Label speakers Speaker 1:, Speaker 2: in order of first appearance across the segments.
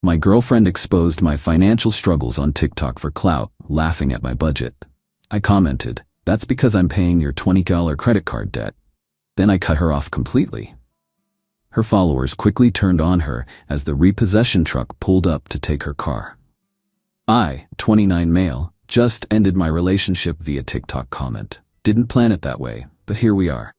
Speaker 1: My girlfriend exposed my financial struggles on TikTok for clout, laughing at my budget. I commented, "That's because I'm paying your $20 credit card debt." Then I cut her off completely. Her followers quickly turned on her as the repossession truck pulled up to take her car. I, 29 male, just ended my relationship via TikTok comment. Didn't plan it that way, but here we are.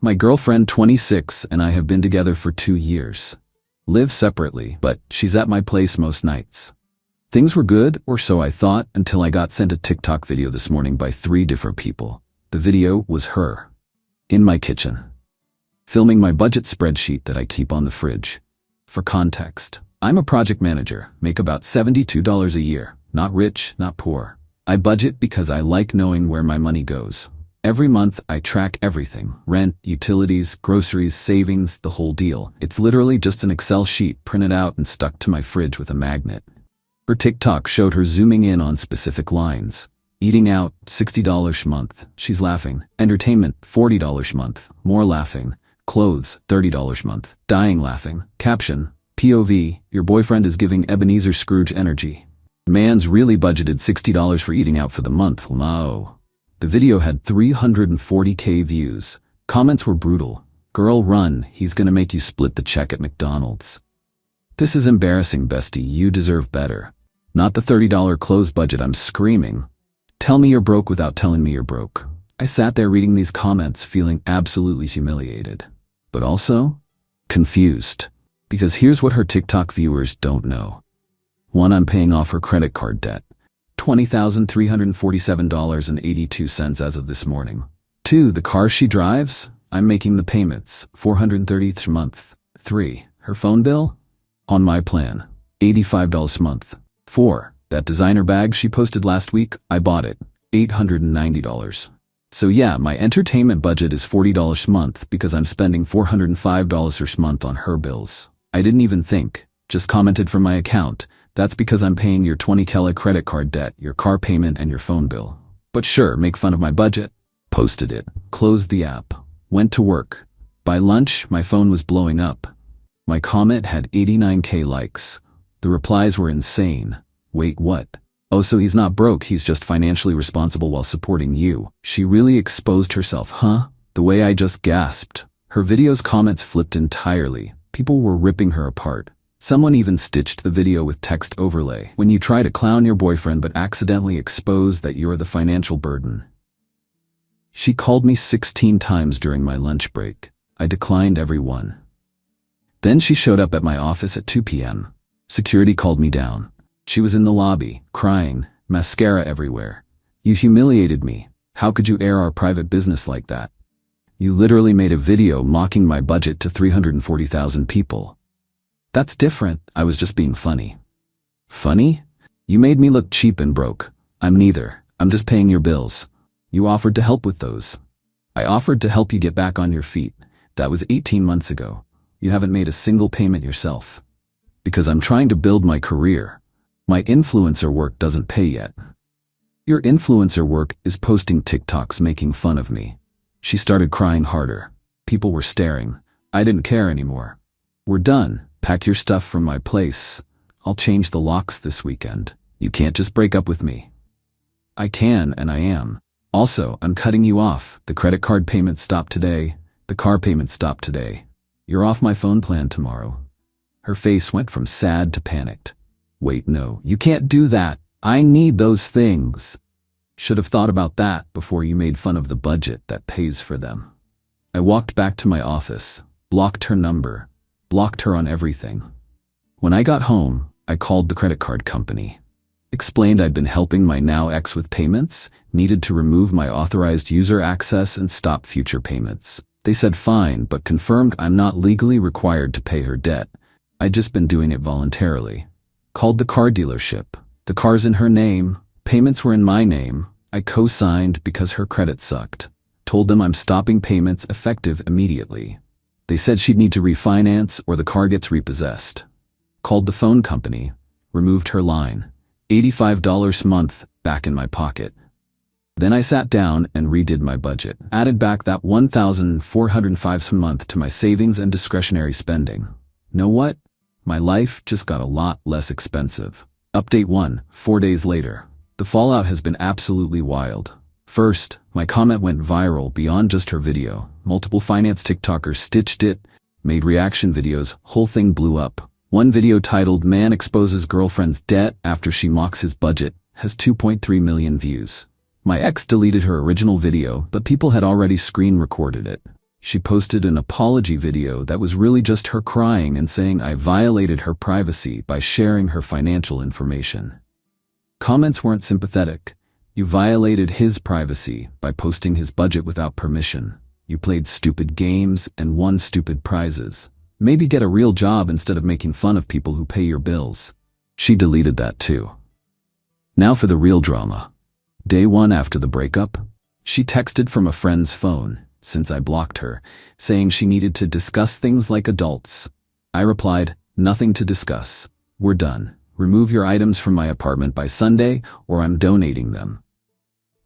Speaker 1: My girlfriend, 26, and I have been together for 2 years. Live separately, but she's at my place most nights. Things were good, or so I thought, until I got sent a TikTok video this morning by 3 different people. The video was her, in my kitchen, filming my budget spreadsheet that I keep on the fridge. For context, I'm a project manager, make about $72 a year, not rich, not poor. I budget because I like knowing where my money goes. Every month, I track everything: rent, utilities, groceries, savings, the whole deal. It's literally just an Excel sheet printed out and stuck to my fridge with a magnet. Her TikTok showed her zooming in on specific lines. Eating out, $60 a month. She's laughing. Entertainment, $40 a month. More laughing. Clothes, $30 a month. Dying laughing. Caption, POV, your boyfriend is giving Ebenezer Scrooge energy. Man's really budgeted $60 for eating out for the month. Wow. The video had 340K views. Comments were brutal. Girl, run, he's gonna make you split the check at McDonald's. This is embarrassing, bestie, you deserve better. Not the $30 clothes budget, I'm screaming. Tell me you're broke without telling me you're broke. I sat there reading these comments feeling absolutely humiliated. But also, confused. Because here's what her TikTok viewers don't know. 1, I'm paying off her credit card debt. $20,347.82 as of this morning. 2, the car she drives, I'm making the payments, $430 a month. 3, her phone bill, on my plan, $85 a month. 4, that designer bag she posted last week, I bought it, $890. So yeah, my entertainment budget is $40 a month because I'm spending $405 a month on her bills. I didn't even think, just commented from my account. That's because I'm paying your $20 credit card debt, your car payment, and your phone bill. But sure, make fun of my budget. Posted it, closed the app, went to work. By lunch, my phone was blowing up. My comment had 89K likes. The replies were insane. Wait, what? Oh, so he's not broke, he's just financially responsible while supporting you. She really exposed herself, huh? The way I just gasped. Her video's comments flipped entirely. People were ripping her apart. Someone even stitched the video with text overlay. When you try to clown your boyfriend but accidentally expose that you're the financial burden. She called me 16 times during my lunch break. I declined every one. Then she showed up at my office at 2 p.m. Security called me down. She was in the lobby, crying, mascara everywhere. You humiliated me. How could you air our private business like that? You literally made a video mocking my budget to 340,000 people. That's different, I was just being funny. Funny? You made me look cheap and broke. I'm neither, I'm just paying your bills. You offered to help with those. I offered to help you get back on your feet. That was 18 months ago. You haven't made a single payment yourself. Because I'm trying to build my career. My influencer work doesn't pay yet. Your influencer work is posting TikToks making fun of me. She started crying harder. People were staring. I didn't care anymore. We're done. Pack your stuff from my place. I'll change the locks this weekend. You can't just break up with me. I can, and I am. Also, I'm cutting you off. The credit card payment stopped today. The car payment stopped today. You're off my phone plan tomorrow. Her face went from sad to panicked. Wait, no, you can't do that. I need those things. Should have thought about that before you made fun of the budget that pays for them. I walked back to my office, blocked her number, blocked her on everything. When I got home, I called the credit card company. Explained I'd been helping my now ex with payments, needed to remove my authorized user access and stop future payments. They said fine, but confirmed I'm not legally required to pay her debt. I'd just been doing it voluntarily. Called the car dealership. The car's in her name. Payments were in my name. I co-signed because her credit sucked. Told them I'm stopping payments effective immediately. They said she'd need to refinance or the car gets repossessed. Called the phone company. Removed her line. $85 a month back in my pocket. Then I sat down and redid my budget. Added back that $1,405 a month to my savings and discretionary spending. Know what? My life just got a lot less expensive. Update 1, 4 days later. The fallout has been absolutely wild. First, my comment went viral beyond just her video. Multiple finance TikTokers stitched it, made reaction videos, whole thing blew up. One video titled "Man Exposes Girlfriend's Debt After She Mocks His Budget" has 2.3 million views. My ex deleted her original video, but people had already screen recorded it. She posted an apology video that was really just her crying and saying I violated her privacy by sharing her financial information. Comments weren't sympathetic. You violated his privacy by posting his budget without permission. You played stupid games and won stupid prizes. Maybe get a real job instead of making fun of people who pay your bills. She deleted that too. Now for the real drama. Day 1 after the breakup, she texted from a friend's phone, since I blocked her, saying she needed to discuss things like adults. I replied, "Nothing to discuss. We're done. Remove your items from my apartment by Sunday or I'm donating them."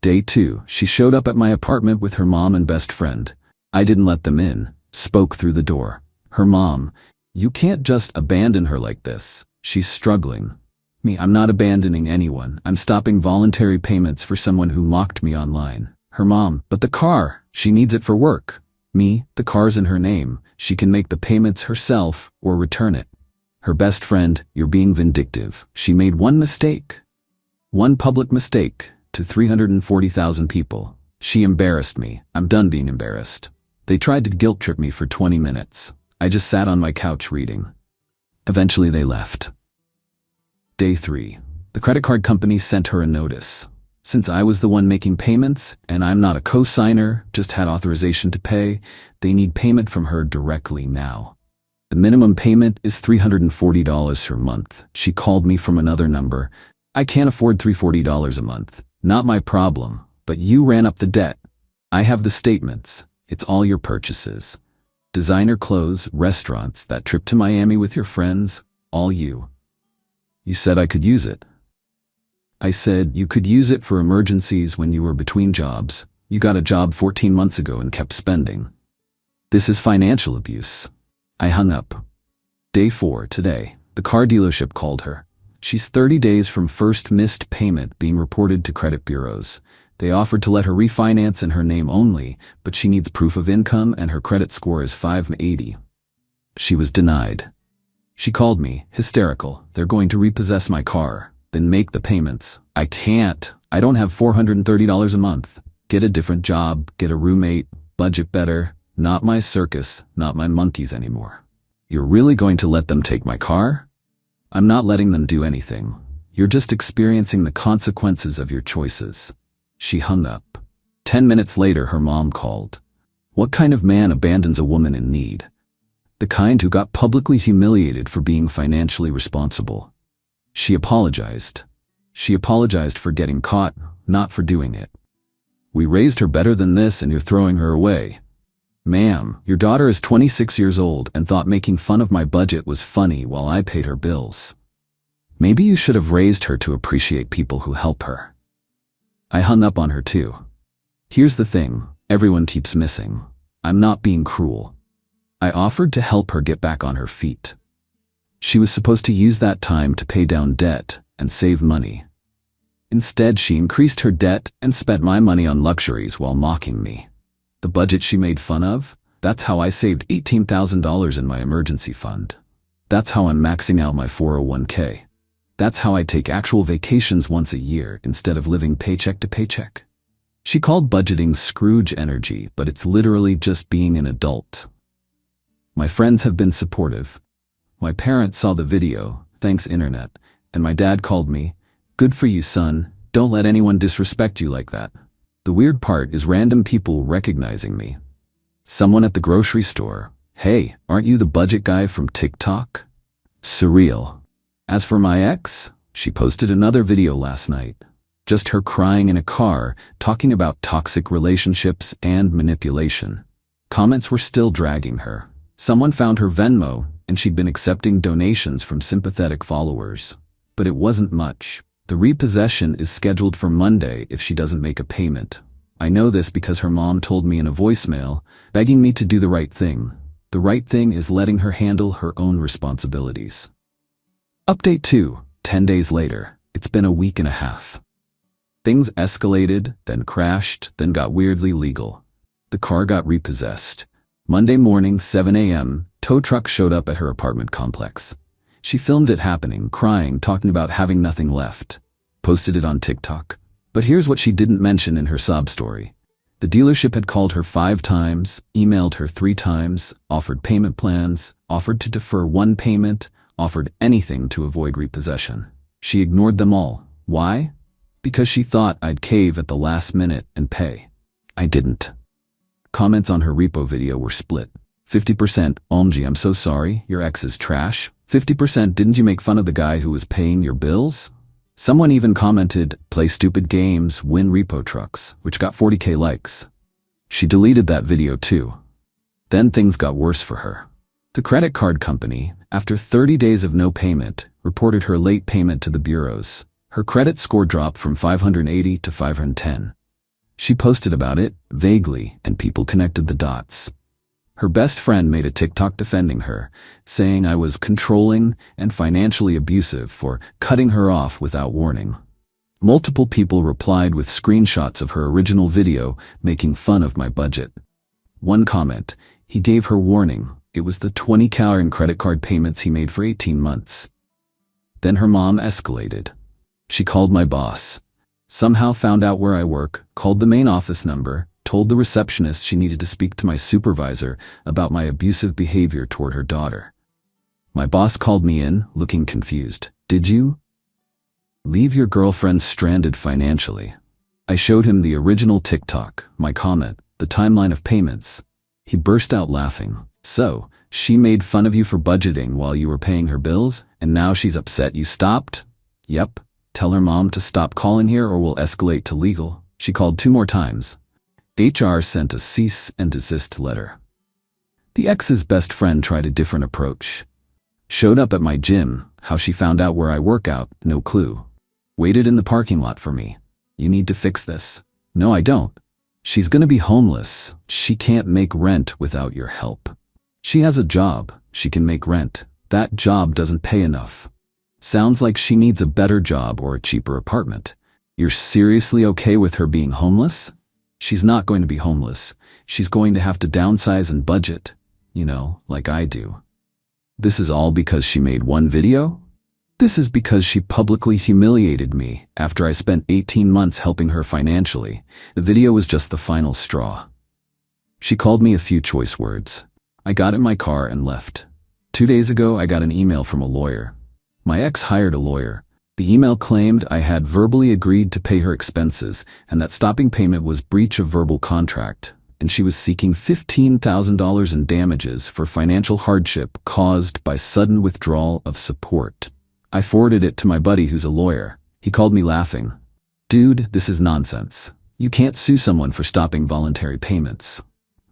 Speaker 1: Day 2, she showed up at my apartment with her mom and best friend. I didn't let them in, spoke through the door. Her mom, "You can't just abandon her like this. She's struggling." Me, "I'm not abandoning anyone. I'm stopping voluntary payments for someone who mocked me online." Her mom, "But the car, she needs it for work." Me, "The car's in her name. She can make the payments herself or return it." Her best friend, "You're being vindictive. She made one mistake. One public mistake to 340,000 people. She embarrassed me. I'm done being embarrassed." They tried to guilt trip me for 20 minutes. I just sat on my couch reading. Eventually they left. Day 3. The credit card company sent her a notice. Since I was the one making payments, and I'm not a co-signer, just had authorization to pay, they need payment from her directly now. The minimum payment is $340 per month. She called me from another number. "I can't afford $340 a month. Not my problem, but you ran up the debt. I have the statements. It's all your purchases. Designer clothes, restaurants, that trip to Miami with your friends, all you. You said I could use it." I said, "You could use it for emergencies when you were between jobs. You got a job 14 months ago and kept spending. This is financial abuse." I hung up. Day 4, today, the car dealership called her. She's 30 days from first missed payment being reported to credit bureaus. They offered to let her refinance in her name only, but she needs proof of income and her credit score is 580. She was denied. She called me, hysterical. "They're going to repossess my car, then make the payments." I can't. I don't have $430 a month. Get a different job, get a roommate, budget better. Not my circus, not my monkeys anymore. "You're really going to let them take my car?" "I'm not letting them do anything. You're just experiencing the consequences of your choices." She hung up. 10 minutes later, her mom called. What kind of man abandons a woman in need? The kind who got publicly humiliated for being financially responsible. She apologized. She apologized for getting caught, not for doing it. "We raised her better than this and you're throwing her away." "Ma'am, your daughter is 26 years old and thought making fun of my budget was funny while I paid her bills. Maybe you should have raised her to appreciate people who help her." I hung up on her too. Here's the thing, everyone keeps missing. I'm not being cruel. I offered to help her get back on her feet. She was supposed to use that time to pay down debt and save money. Instead, she increased her debt and spent my money on luxuries while mocking me. The budget she made fun of? That's how I saved $18,000 in my emergency fund. That's how I'm maxing out my 401k. That's how I take actual vacations once a year instead of living paycheck to paycheck. She called budgeting Scrooge energy, but it's literally just being an adult. My friends have been supportive. My parents saw the video, thanks internet, and my dad called me, "Good for you, son. Don't let anyone disrespect you like that." The weird part is random people recognizing me. Someone at the grocery store, "Hey, aren't you the budget guy from TikTok?" Surreal. As for my ex, she posted another video last night. Just her crying in a car, talking about toxic relationships and manipulation. Comments were still dragging her. Someone found her Venmo, and she'd been accepting donations from sympathetic followers. But it wasn't much. The repossession is scheduled for Monday if she doesn't make a payment. I know this because her mom told me in a voicemail, begging me to do the right thing. The right thing is letting her handle her own responsibilities. Update 2. 10 days later. It's been a week and a half. Things escalated, then crashed, then got weirdly legal. The car got repossessed. Monday morning, 7 a.m., tow truck showed up at her apartment complex. She filmed it happening, crying, talking about having nothing left. Posted it on TikTok. But here's what she didn't mention in her sob story. The dealership had called her 5 times, emailed her 3 times, offered payment plans, offered to defer 1 payment, offered anything to avoid repossession. She ignored them all. Why? Because she thought I'd cave at the last minute and pay. I didn't. Comments on her repo video were split. 50%, OMG, I'm so sorry, your ex is trash. 50%, didn't you make fun of the guy who was paying your bills? Someone even commented, play stupid games, win repo trucks, which got 40k likes. She deleted that video too. Then things got worse for her. The credit card company, after 30 days of no payment, reported her late payment to the bureaus. Her credit score dropped from 580 to 510. She posted about it, vaguely, and people connected the dots. Her best friend made a TikTok defending her, saying I was controlling and financially abusive for cutting her off without warning. Multiple people replied with screenshots of her original video making fun of my budget. One comment, he gave her warning. It was the 20K in credit card payments he made for 18 months. Then her mom escalated. She called my boss. Somehow found out where I work, called the main office number, told the receptionist she needed to speak to my supervisor about my abusive behavior toward her daughter. My boss called me in, looking confused. Did you leave your girlfriend stranded financially? I showed him the original TikTok, my comment, the timeline of payments. He burst out laughing. So, she made fun of you for budgeting while you were paying her bills, and now she's upset you stopped? Yep. Tell her mom to stop calling here or we'll escalate to legal. She called 2 more times. HR sent a cease and desist letter. The ex's best friend tried a different approach. Showed up at my gym, how she found out where I work out, no clue. Waited in the parking lot for me. You need to fix this. No, I don't. She's gonna be homeless. She can't make rent without your help. She has a job. She can make rent. That job doesn't pay enough. Sounds like she needs a better job or a cheaper apartment. You're seriously okay with her being homeless? She's not going to be homeless. She's going to have to downsize and budget. You know, like I do. This is all because she made one video? This is because she publicly humiliated me after I spent 18 months helping her financially. The video was just the final straw. She called me a few choice words. I got in my car and left. 2 days ago, I got an email from a lawyer. My ex hired a lawyer. The email claimed I had verbally agreed to pay her expenses and that stopping payment was breach of verbal contract, and she was seeking $15,000 in damages for financial hardship caused by sudden withdrawal of support. I forwarded it to my buddy who's a lawyer. He called me laughing. Dude, this is nonsense. You can't sue someone for stopping voluntary payments.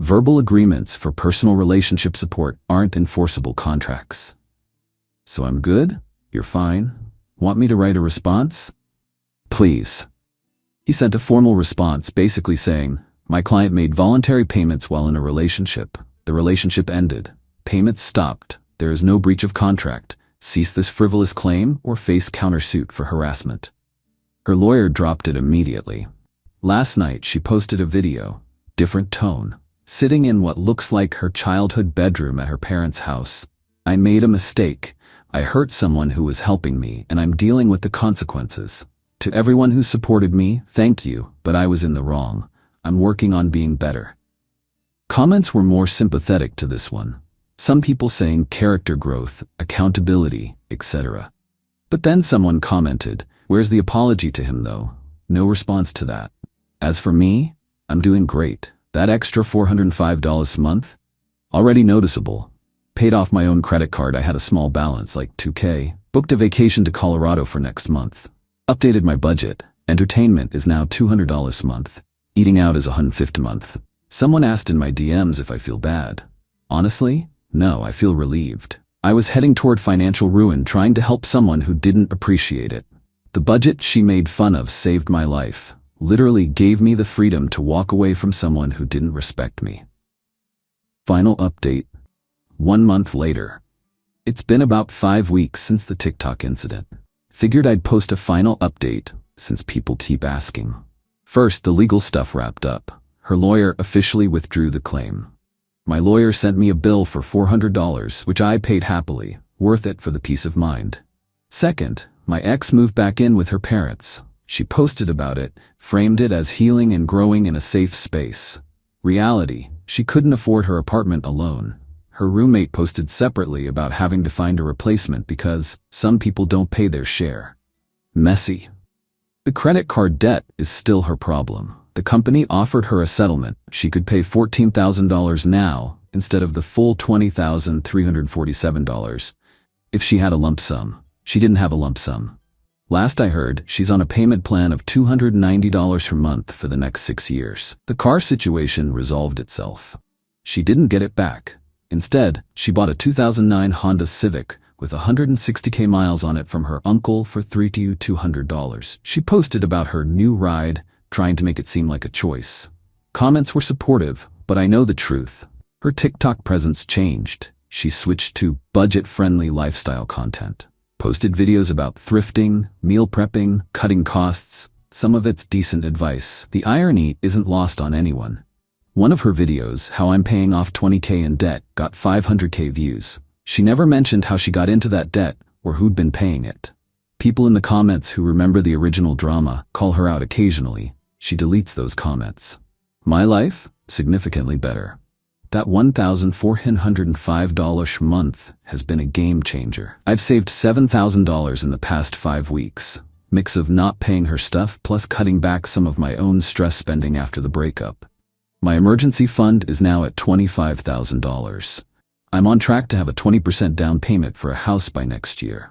Speaker 1: Verbal agreements for personal relationship support aren't enforceable contracts. So I'm good? You're fine? Want me to write a response? Please. He sent a formal response basically saying, my client made voluntary payments while in a relationship. The relationship ended. Payments stopped. There is no breach of contract. Cease this frivolous claim or face countersuit for harassment. Her lawyer dropped it immediately. Last night she posted a video, different tone, sitting in what looks like her childhood bedroom at her parents' house. I made a mistake. I hurt someone who was helping me, and I'm dealing with the consequences. To everyone who supported me, thank you, but I was in the wrong. I'm working on being better. Comments were more sympathetic to this one. Some people saying character growth, accountability, etc. But then someone commented, where's the apology to him though? No response to that. As for me, I'm doing great. That extra $405 a month? Already noticeable. Paid off my own credit card. I had a small balance, like $2K. Booked a vacation to Colorado for next month. Updated my budget. Entertainment is now $200 a month. Eating out is $150 a month. Someone asked in my DMs if I feel bad. Honestly, no, I feel relieved. I was heading toward financial ruin trying to help someone who didn't appreciate it. The budget she made fun of saved my life. Literally gave me the freedom to walk away from someone who didn't respect me. Final update. 1 month later. It's been about 5 weeks since the TikTok incident. Figured I'd post a final update since people keep asking. First, the legal stuff wrapped up. Her lawyer officially withdrew the claim. My lawyer sent me a bill for $400, which I paid happily, worth it for the peace of mind. Second, my ex moved back in with her parents. She posted about it, framed it as healing and growing in a safe space. Reality, she couldn't afford her apartment alone. Her roommate posted separately about having to find a replacement because some people don't pay their share. Messy. The credit card debt is still her problem. The company offered her a settlement. She could pay $14,000 now instead of the full $20,347 if she had a lump sum. She didn't have a lump sum. Last I heard, she's on a payment plan of $290 per month for the next 6 years. The car situation resolved itself. She didn't get it back. Instead, she bought a 2009 Honda Civic with 160k miles on it from her uncle for $3,200. She posted about her new ride, trying to make it seem like a choice. Comments were supportive, but I know the truth. Her TikTok presence changed. She switched to budget-friendly lifestyle content. Posted videos about thrifting, meal prepping, cutting costs. Some of it's decent advice. The irony isn't lost on anyone. One of her videos, how I'm paying off 20k in debt, got 500k views. She never mentioned how she got into that debt or who'd been paying it. People in the comments who remember the original drama call her out occasionally. She deletes those comments. My life? Significantly better. That $1,405 per month has been a game changer. I've saved $7,000 in the past 5 weeks. Mix of not paying her stuff plus cutting back some of my own stress spending after the breakup. My emergency fund is now at $25,000. I'm on track to have a 20% down payment for a house by next year.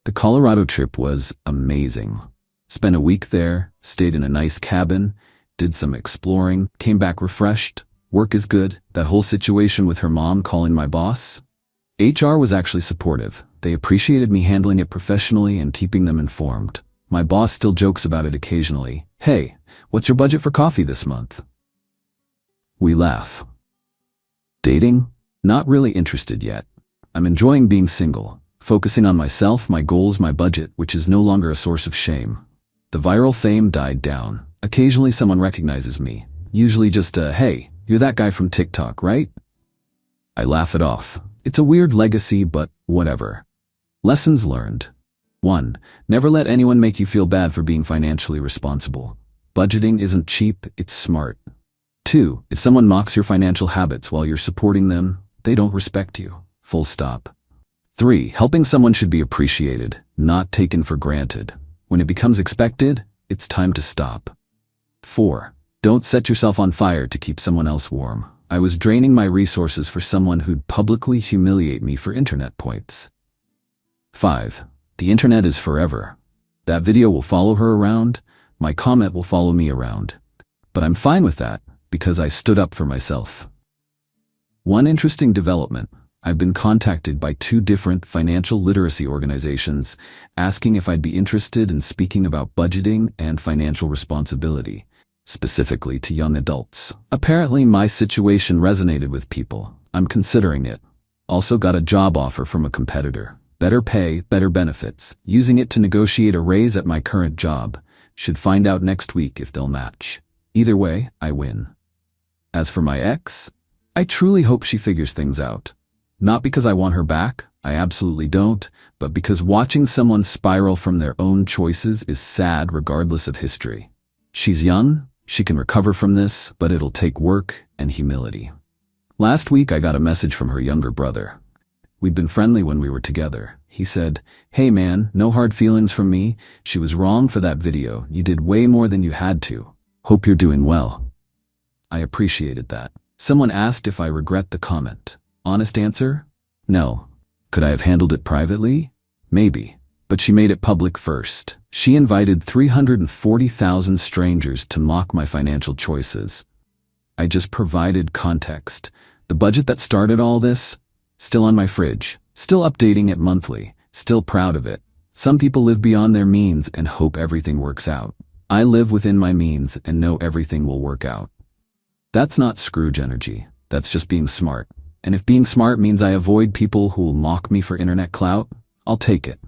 Speaker 1: The Colorado trip was amazing. Spent a week there, stayed in a nice cabin, did some exploring, came back refreshed. Work is good. That whole situation with her mom calling my boss? HR was actually supportive. They appreciated me handling it professionally and keeping them informed. My boss still jokes about it occasionally. Hey, what's your budget for coffee this month? We laugh. Dating? Not really interested yet. I'm enjoying being single, focusing on myself, my goals, my budget, which is no longer a source of shame. The viral fame died down. Occasionally someone recognizes me. Usually just a, hey, you're that guy from TikTok, right? I laugh it off. It's a weird legacy, but whatever. Lessons learned. 1. Never let anyone make you feel bad for being financially responsible. Budgeting isn't cheap, it's smart. 2. If someone mocks your financial habits while you're supporting them, they don't respect you. Full stop. 3. Helping someone should be appreciated, not taken for granted. When it becomes expected, it's time to stop. 4. Don't set yourself on fire to keep someone else warm. I was draining my resources for someone who'd publicly humiliate me for internet points. 5. The internet is forever. That video will follow her around, my comment will follow me around. But I'm fine with that, because I stood up for myself. One interesting development. I've been contacted by 2 different financial literacy organizations asking if I'd be interested in speaking about budgeting and financial responsibility, specifically to young adults. Apparently my situation resonated with people. I'm considering it. Also got a job offer from a competitor. Better pay, better benefits. Using it to negotiate a raise at my current job. Should find out next week if they'll match. Either way, I win. As for my ex, I truly hope she figures things out. Not because I want her back, I absolutely don't, but because watching someone spiral from their own choices is sad regardless of history. She's young, she can recover from this, but it'll take work and humility. Last week I got a message from her younger brother. We'd been friendly when we were together. He said, "Hey man, no hard feelings from me. She was wrong for that video. You did way more than you had to. Hope you're doing well." I appreciated that. Someone asked if I regret the comment. Honest answer? No. Could I have handled it privately? Maybe. But she made it public first. She invited 340,000 strangers to mock my financial choices. I just provided context. The budget that started all this? Still on my fridge. Still updating it monthly. Still proud of it. Some people live beyond their means and hope everything works out. I live within my means and know everything will work out. That's not Scrooge energy. That's just being smart. And if being smart means I avoid people who will mock me for internet clout, I'll take it.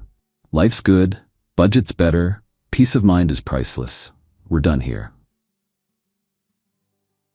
Speaker 1: Life's good, budget's better, peace of mind is priceless. We're done here.